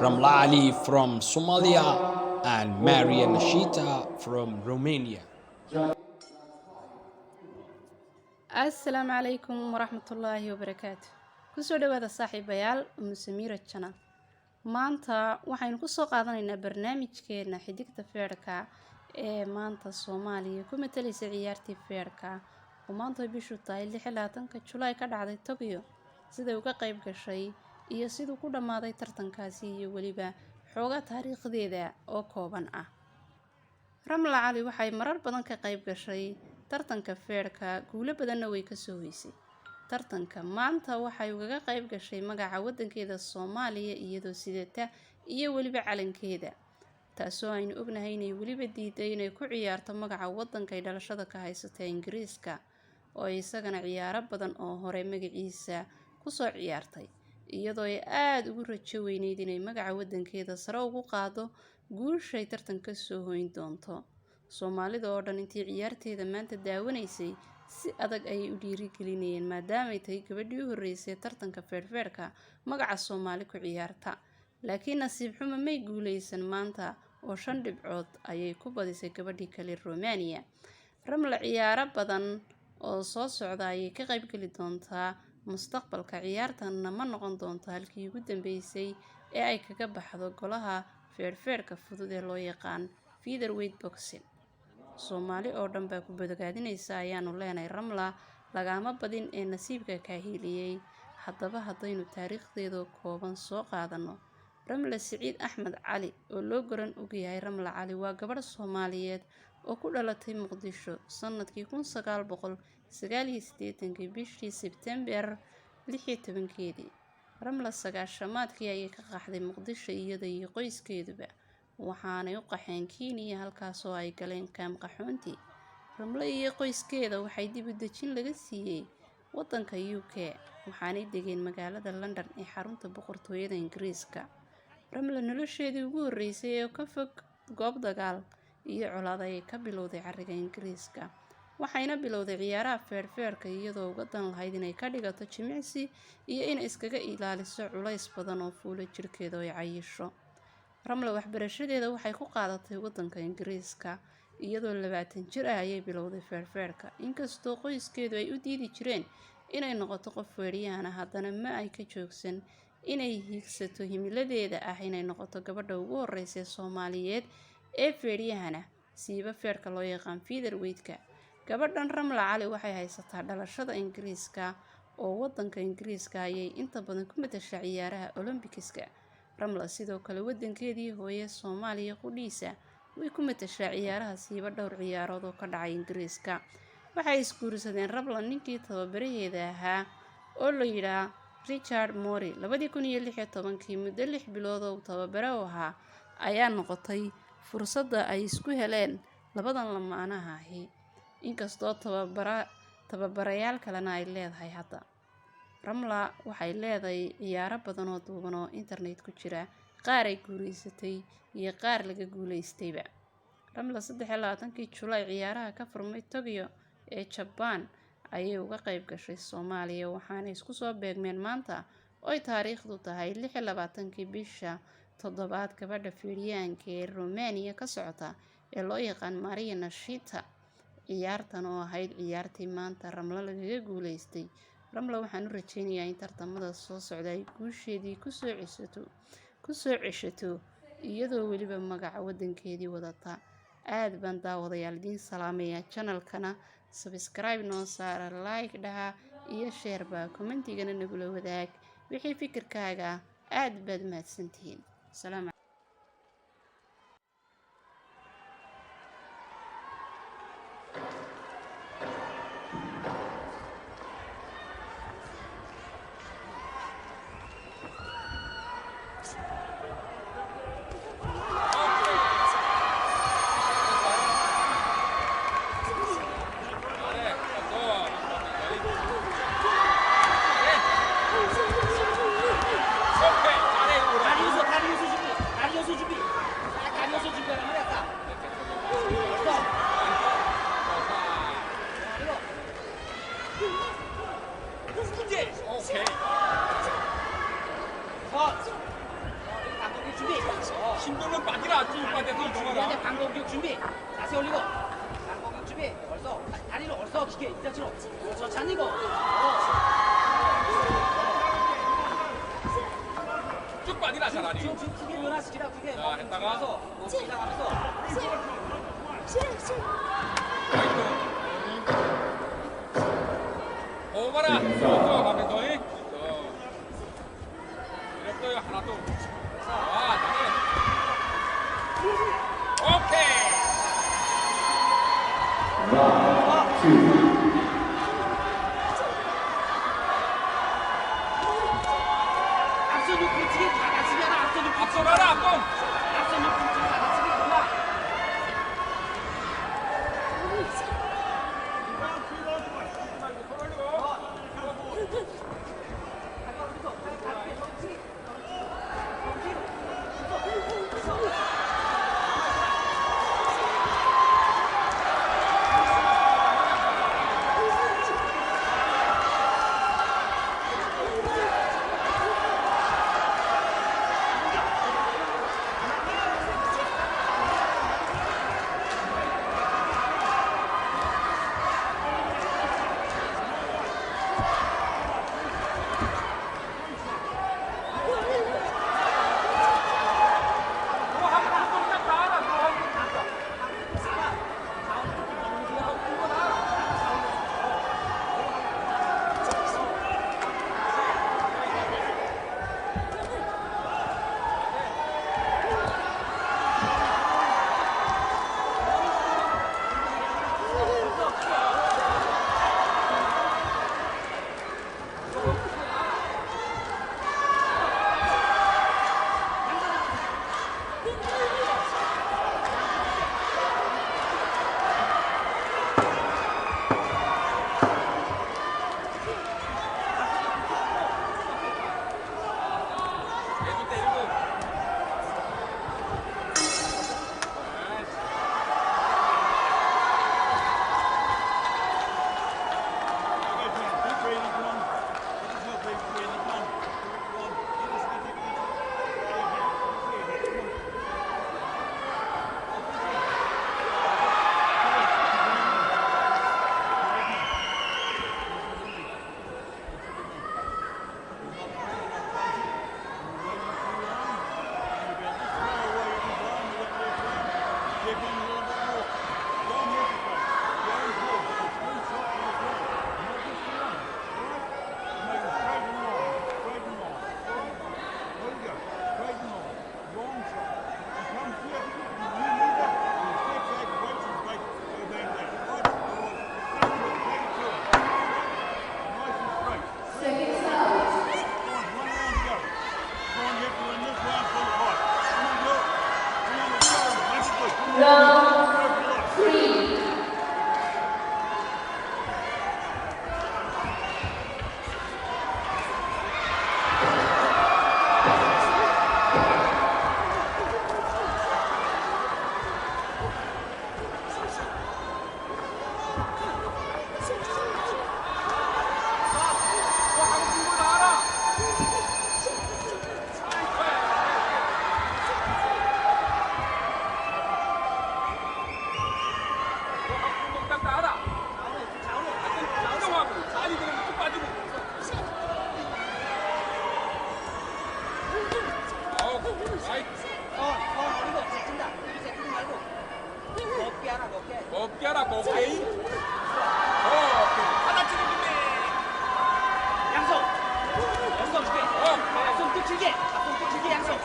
Ramla Ali from Somalia, and Maria Nashita from Romania. Assalamu alaikum warahmatullahi wabarakatuh. Kusoo dhawaada saaxiibayaal Musamira Channel. Maanta waxaynu ku soo qaadanaynaa barnaamijkeena xidigta feerka ee maanta Soomaaliya ku matalaysa ciyaartii feerka oo maanta bishu tahay 26 July ka dhacday Tokyo, sida uga qayb gashay iyo siduu ku dhamaaday tartankaasi iyo waliba xoogaa taariikhdeeda oo kooban ah. Ramla Ali waxay marar badan ka qayb gashay tartanka feerka, guulo badanna way ka soo hoysay. Tartanka maanta waxay uga qayb gashay magaca wadankeeda Soomaaliya iyadoo sidata iyo waliba calankeeda, taasoo aynu ognahay inay waliba diiday inay ku ciyaarto magaca wadanka ay dhalashada ka haysatay Ingiriiska, oo isagana ciyaaro badan oo hore magaciisa ku soo ciyaartay, iyadoo ay aad ugu rajo weyneyd inay magaca wadankeeda sare ugu qaado guushay tartanka soo hoyn doonto. Soomaalida oo dhan intii ciyaarteeda maanta daawanaysay si adag ayay u dhiirigelinayeen maadaama ay tahay gabadhii u horeysay tartanka feerka magaca Soomaali ku ciyaarta. Laakiin nasiib xumo may guuleysan maanta oo 5 dhibcood ayay ku badisay gabadhii kale Romania. Ramla ciyaaro badan oo soo socda ayay ka qayb gali doontaa mustaqbalka. Ciyaartanna ma noqon doonto halkii ugu dambeysay ee ay kaga baxdo golaha feerka fudud ee loo yaqaan featherweight boxing. Soomaali oo dhan baa ku badbaadinaysa ayaanu leenahay Ramla lagama badin ee nasiibka ka heliyay. Haddaba haddaynu taariikhdeeda kooban soo qaadano, Ramla Saciid Axmed Cali oo loo garan og yahay Ramla Ali waa gabadh Soomaaliyeed oo ku dhalatay Muqdisho sanadkii 1989 bishii Sebtembar 16. Ramla sagaashamaadkii ayay ka qaxday Muqdisho iyada iyo qoyskeeduba, waxaanay u qaxeen Kenya halkaasoo ay galeen kaam qaxoonti. Ramla iyo qoyskeeda waxay dib u dejin laga siiyay wadanka UK, waxaanay degeen magaalada London ee xarunta boqortooyada Ingiriiska. Ramla nolosheedii ugu horeysay ee ka fog goob dagaal iyo colaad ay ka bilowday cariga Ingiriiska, waxayna bilowday ciyaaraha feerka iyadoo uga dan lahayd inay ka dhigato jimicsi iyo in iskaga ilaaliso culays badan oo fuula jirkeeda oo ay cayisho. Ramla waxbarashadeeda waxay ku qaadatay wadanka Ingiriiska iyadoo 20 jir ah ayay bilowday feerka. Inkastoo qoyskeedu ay u diidi jireen inay noqoto qof feeryahan, haddana ma ay ka joogsan inay hiigsato himiladeeda ah inay noqoto gabadha ugu horeysay Soomaaliyeed ee feeryahan siiba feerka loo yaqaan featherweight-ka. Gabadhan Ramla Ali waxay haysataa dhalashada Ingiriiska oo wadanka Ingiriiska ayay inta badan ku matashaa ciyaaraha Olympics-ka. Ramla sidoo kale wadankeedii hooyo Soomaaliya qudhiisa way ku matashaa ciyaaraha siiba dhowr ciyaarood oo ka dhacay Ingiriiska. Waxay isguursadeen Ramla ninkii tababaraheeda ahaa oo la yiraahdo Richard Mori 2016. Muddo 6 bilood oo tababare u ahaa ayaa noqotay fursadda ay isku heleen labadan lamaanaha ahi, inkastoo tababarayaal kalena ay leedahay hadda. Ramla waxay leedahay ciyaaro badan oo duuban oo internet ku jira, qaar ay guuleysatay iyo qaar laga guuleystayba. Ramla 23 July ciyaaraha ka furmay Tokyo ee Japan ayay uga qayb gashay Soomaaliya, waxaana isku soo beegmeen maanta oo ay taariikhdu tahay 26 bisha 7 gabadha feeryahanka ee Romania ka socota ee loo yaqaan Maria Nashita. Ciyaartan oo ahayd ciyaartii maanta Ramla lagaga guuleystay. Ramla waxaan u rajaynayaa in tartamada soo socda ay guusheedii ku soo ceshato iyadoo waliba magaca wadankeedii wadata. Aad baan daawadayaal idin salaamayaa. Channelkana subscribe noo saara, like dhaha iyo share ba, commentigana nagula wadaag wixii fikirkaaga. aad baad mahadsantihiin. Salaam. 반공격 준비. 신동은 빠지라. 쭉 빠져서 준비해야 돼. 이동하라. 반공격 준비. 자세 올리고. 반공격 준비. 얼서. 다리로 얼서 깊게 이자처럼. 그렇죠. 찬이고. 쭉 빠지라 차라리. 지금 크게 변화시키라. 크게. 자, 했다가. 지나가면서. 오바라. 또 가면서. 이렇게 하나 또. 자, 오케이. 앞서 높이치기 다 같이 해라. 앞서 높이치기. 앞서가라, 앞서. 앞서 높이치기 다 같이 해라. 곱게 하라, 곱게. 하나 치는 준비. 양손. 양손 줄게. 양손 뚝 길게. 양손 뚝 길게 양손.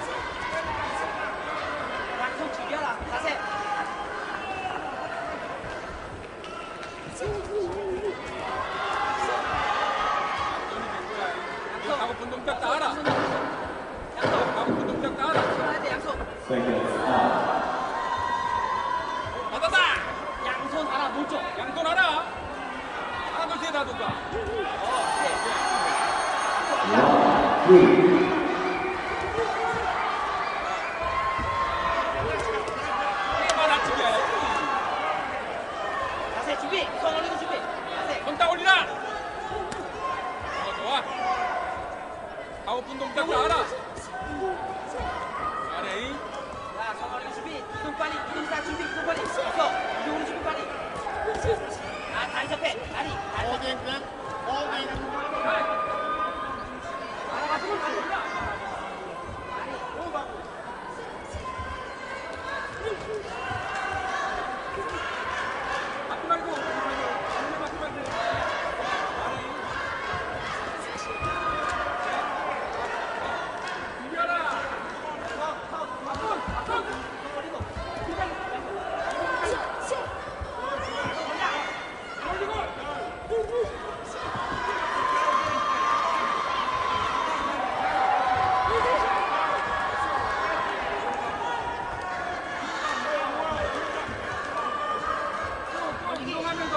양손 길게 하라. 자세. 하고 분동작 다 알아. 양손. 하고 분동작 다 알아. 손해야 돼 양손. 받아다. 양손 하나 물죠. 양손 하나. 하나 둘 셋 하든가. 받아치기. 자세 준비. 손 올리고 준비. 자세. 손 딱 올리라. 좋아. 하고 분동작 다 알아. 잘해. 자, 성원이 준비. 이동 빨리. 이동사 준비. 이동 빨리. 어서. 이동으로 준비 빨리. 아, 다리 접해. 다리. 다리 접해. 맞지 말고, 맞지 말고. 이겨라. 이동하면서.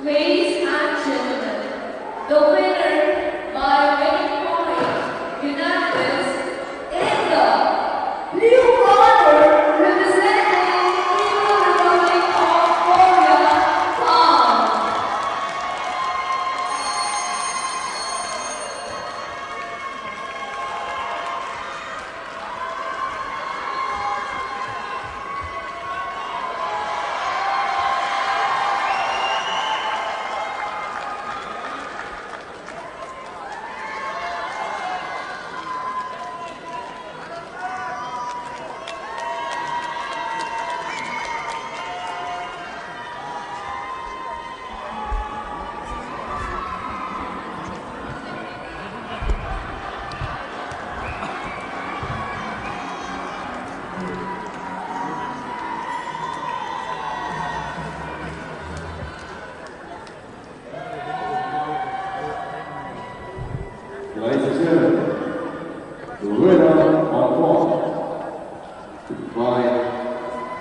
Ladies and gentlemen, the winner by winning point unanimous is the Blue Corner representing People's Republic of Korea, Tom. Ladies and gentlemen, the winner on point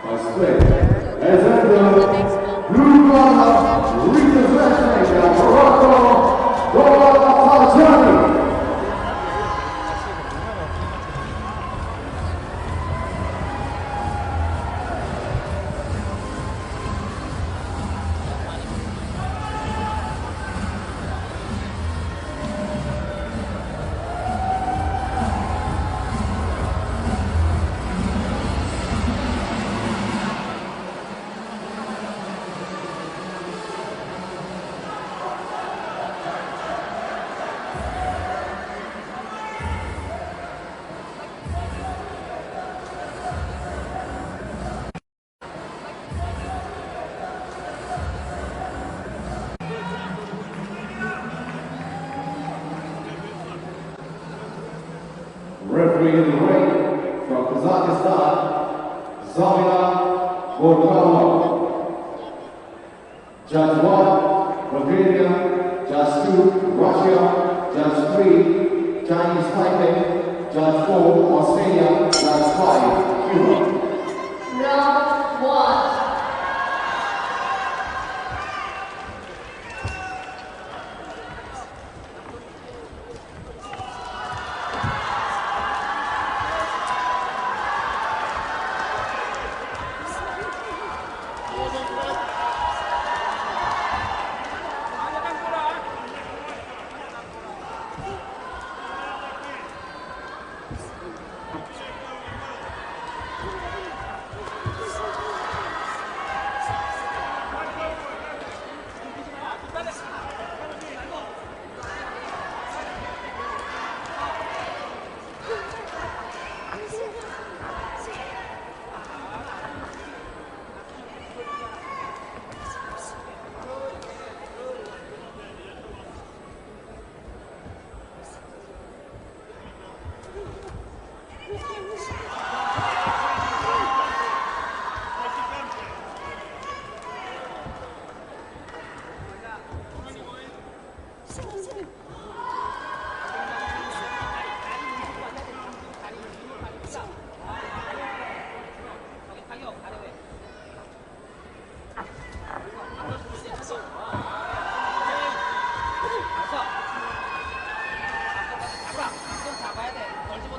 by split is the blue corner representing Morocco, Gola Al-Jani. Referee in the ring from Kazakhstan, Zamina Borkova. Judge 1, Bulgaria. Judge 2, Russia. Judge 3, Chinese Taipei. Judge 4, Australia. Judge 5, Cuba. Round 1.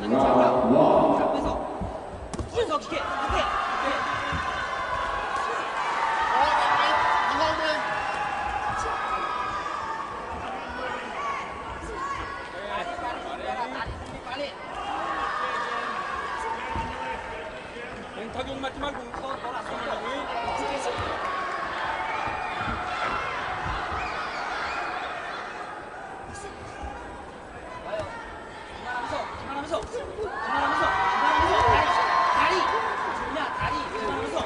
Round one. 자, 빼서. 어서 기계. 앞에. 빨리. 타격 맞지 말고 그만하면서 다리 준이야 다리 그만하면서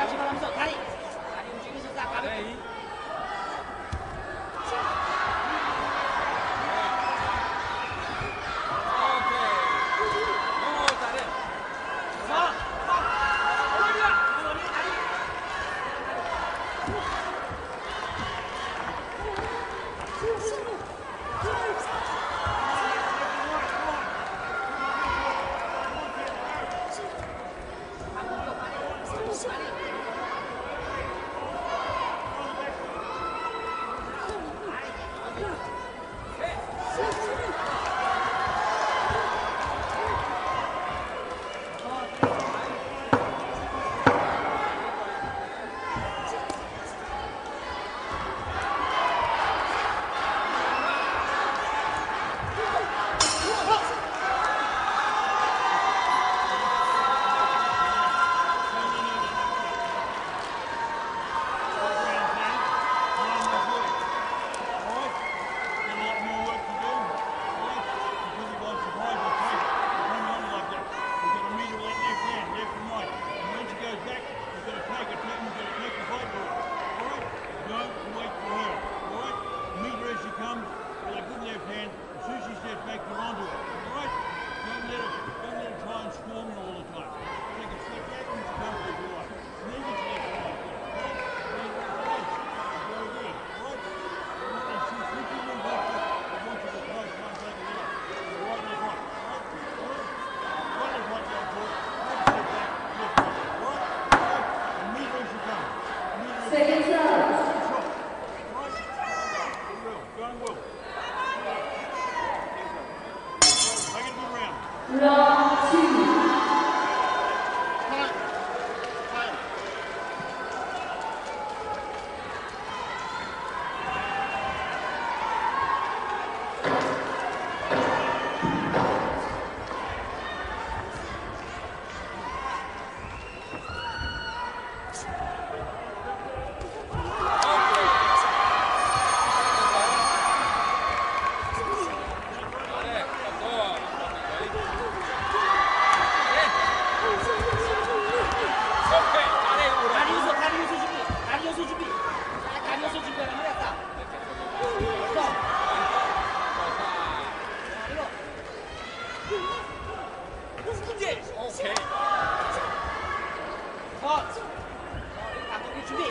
그만하면서 다리 움직이면서 딱 가볍게 Second serve. Round two. 다리에서 준비 하란 말이야 딱 오케이. 방공격 준비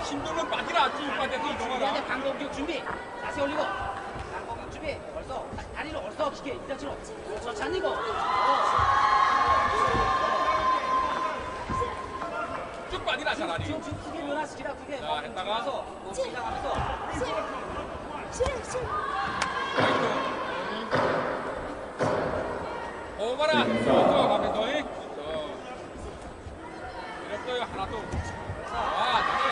힘들면 빠지라. 찌빠져서 이동하라. 방공격 준비 자세 올리고 방공격 준비 벌써 다리를 얼써 기계 이자처럼 저 잔니고 쭉 빠지라 차라리. 지금 크게 변화시키라 크게 자, 했다가. 지나가면서 오바라. 또 가면 더 해. 이랬어요 하나 또. 와, 잘해.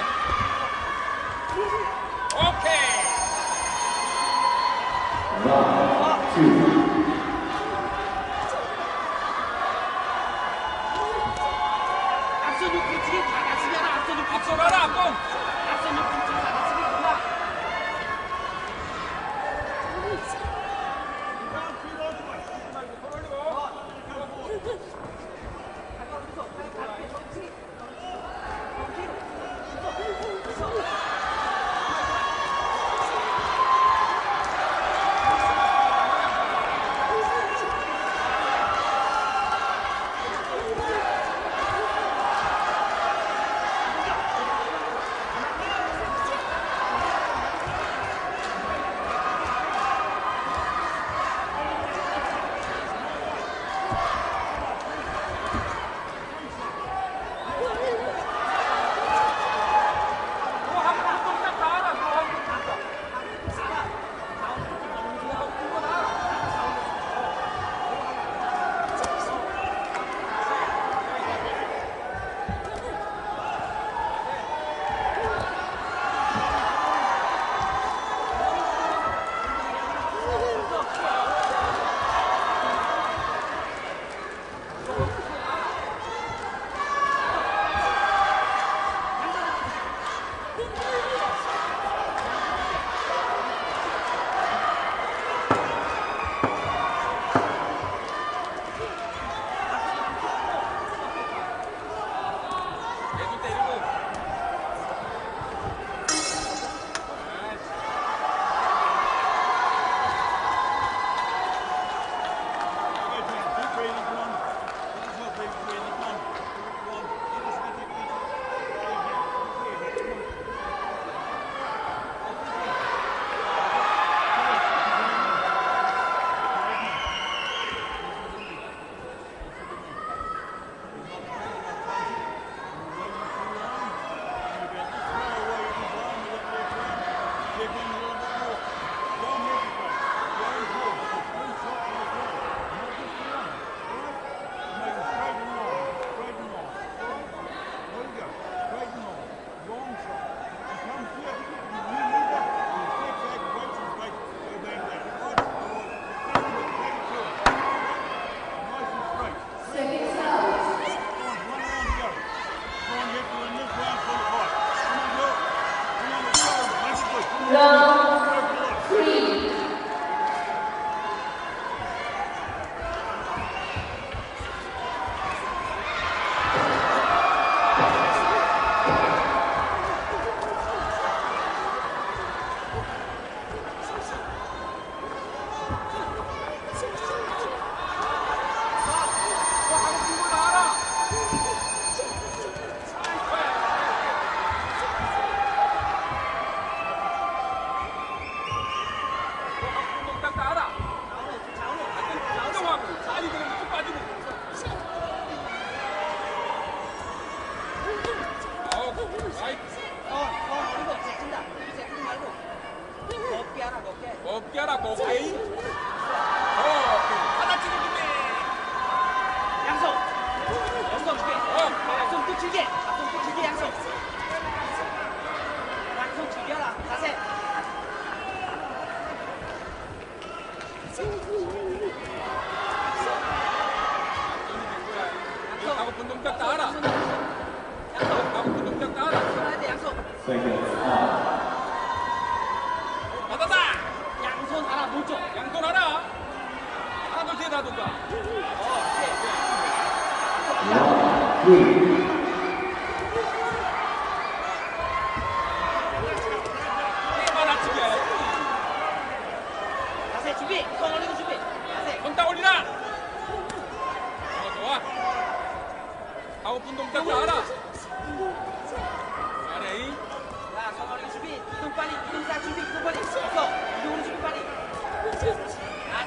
오케이. Round two. 앞선 6분치기 다 같이 가라 앞선 6분치기 앞서가라 앞선. 앞선 6분치기 다 같이 가라 내줄 때 이러고. Seconds out. Round 3. 동작 다 알아. 안정하고 빨리 그러면 쭉 빠지고. 나이스. 그리고 제친다. 제치지 말고. 높게 하라, 높게. 곱게 하라, 곱게. 하나 찍을 준비. 양손. 양손 줄게. 양손 또 길게. 양손 또 길게, 양손. 양손 길게 하라. 자세. 가고픈 동작 다 알아. 양손. 가고픈 동작 다 알아. 양손 해야 돼, 양손. Seconds out. 받아다. 양손 하나 놓죠. 양손 하나. 하나 둘 셋 하든가. Round 3. 힘만 낮추게. 자세 준비. 손 올리고 준비. 자세. 손 딱 올리라. 좋아. 가고픈 동작 다 알아. 잘해. 자, 손 올리고 준비. 이동 빨리. 이동 다 준비. 이동 빨리. 됐어. 이동으로 준비 빨리.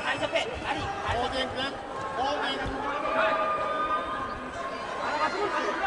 다리 접해. 다리. 다리 접해. 홀딩 백. 홀딩. 알아봐.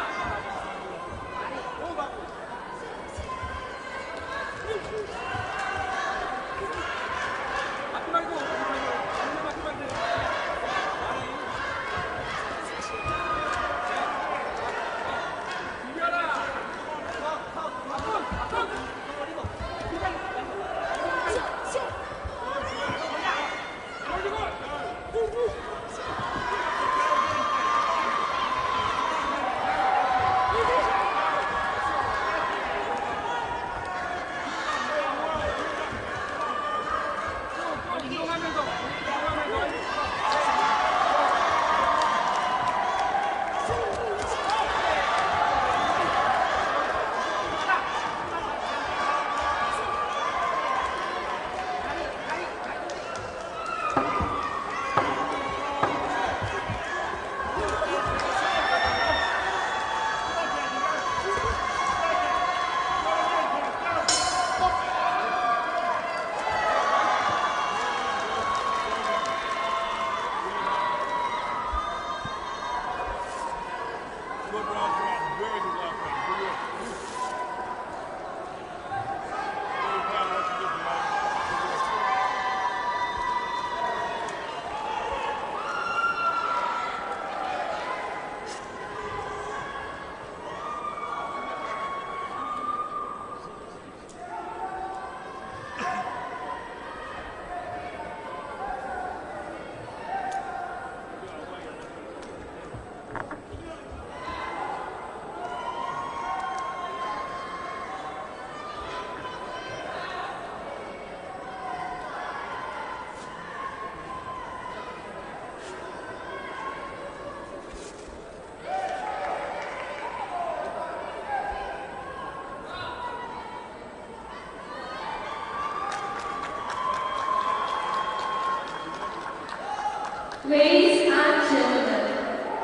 Ladies and gentlemen,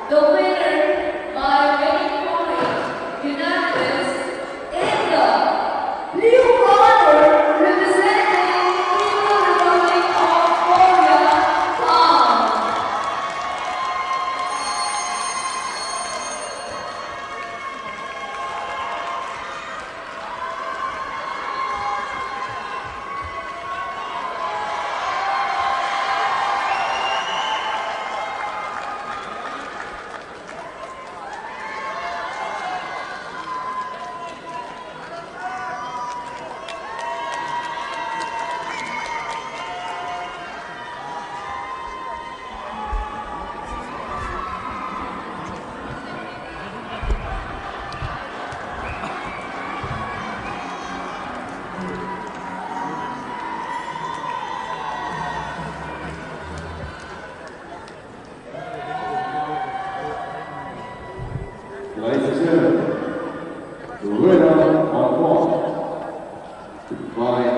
the winner by winning point unanimous is the blue corner representing People's Republic of Korea, Tom. Ladies and gentlemen, the winner of one by